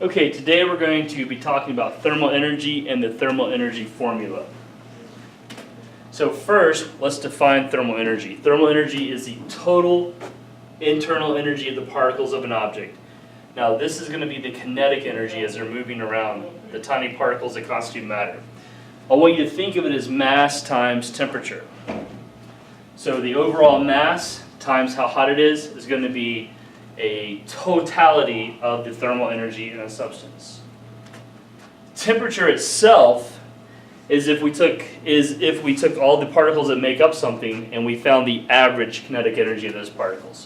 Okay, today we're going to be talking about thermal energy and the thermal energy formula. So first, let's define thermal energy. Thermal energy is the total internal energy of the particles of an object. Now this is going to be the kinetic energy as they're moving around, the tiny particles that constitute matter. I want you to think of it as mass times temperature. So the overall mass times how hot it is going to be a totality of the thermal energy in a substance. Temperature itself is if we took all the particles that make up something and we found the average kinetic energy of those particles.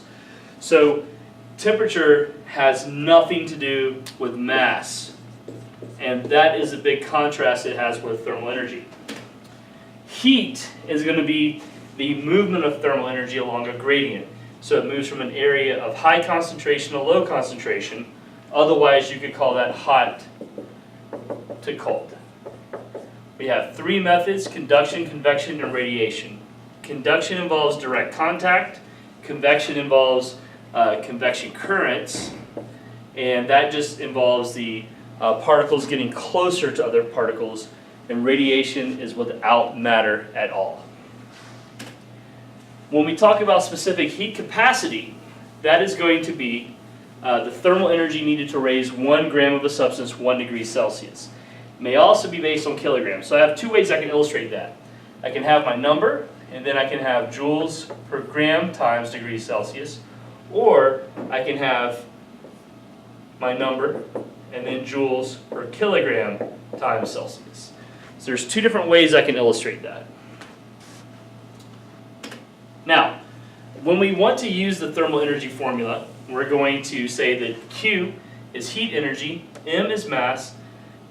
So temperature has nothing to do with mass, and that is a big contrast it has with thermal energy. Heat is going to be the movement of thermal energy along a gradient. So it moves from an area of high concentration to low concentration. Otherwise, you could call that hot to cold. We have three methods: conduction, convection, and radiation. Conduction involves direct contact. Convection involves convection currents. And that just involves the particles getting closer to other particles. And radiation is without matter at all. When we talk about specific heat capacity, that is going to be the thermal energy needed to raise 1 gram of a substance 1 degree Celsius. It may also be based on kilograms. So I have two ways I can illustrate that. I can have my number, and then I can have joules per gram times degrees Celsius, or I can have my number and then joules per kilogram times Celsius. So there's two different ways I can illustrate that. Now, when we want to use the thermal energy formula, we're going to say that Q is heat energy, M is mass,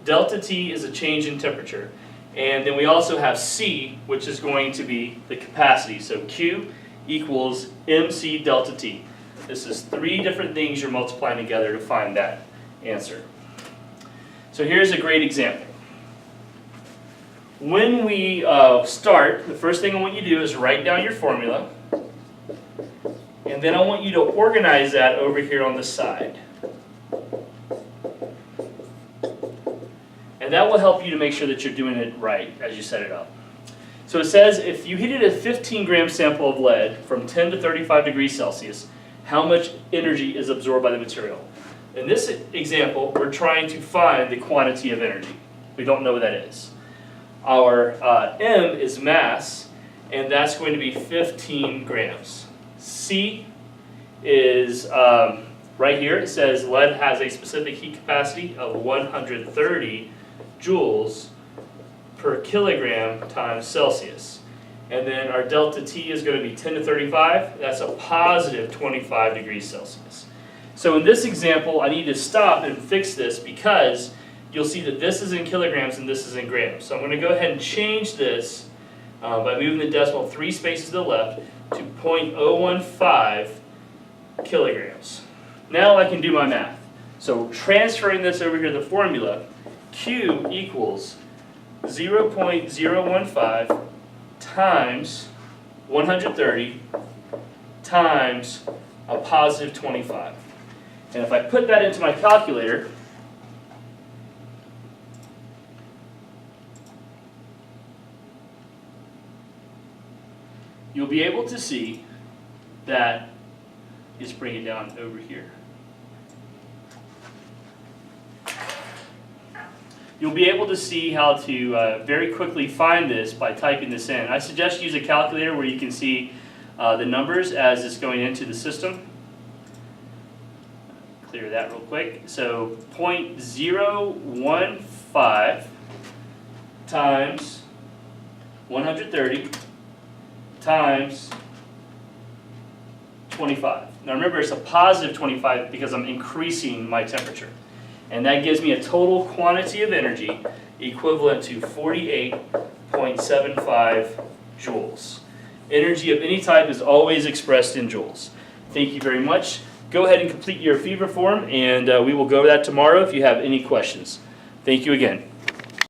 delta T is a change in temperature, and then we also have C, which is going to be the capacity. So Q equals MC delta T. This is three different things you're multiplying together to find that answer. So here's a great example. When we start, the first thing I want you to do is write down your formula, and then I want you to organize that over here on the side. And that will help you to make sure that you're doing it right as you set it up. So it says if you heated a 15-gram sample of lead from 10 to 35 degrees Celsius, how much energy is absorbed by the material? In this example, we're trying to find the quantity of energy. We don't know what that is. Our M is mass, and that's going to be 15 grams. C is right here. It says lead has a specific heat capacity of 130 joules per kilogram times Celsius. And then our delta T is going to be 10 to 35. That's a positive 25 degrees Celsius. So in this example, I need to stop and fix this because you'll see that this is in kilograms and this is in grams. So I'm going to go ahead and change this by moving the decimal 3 spaces to the left to 0.015 kilograms. Now I can do my math. So transferring this over here to the formula, Q equals 0.015 times 130 times a positive 25. And if I put that into my calculator, you'll be able to see that, just bring it down over here. You'll be able to see how to very quickly find this by typing this in. I suggest you use a calculator where you can see the numbers as it's going into the system. Clear that real quick. So 0.015 times 130 times 25. Now remember, it's a positive 25 because I'm increasing my temperature. And that gives me a total quantity of energy equivalent to 48.75 joules. Energy of any type is always expressed in joules. Thank you very much. Go ahead and complete your fever form, and we will go over that tomorrow if you have any questions. Thank you again.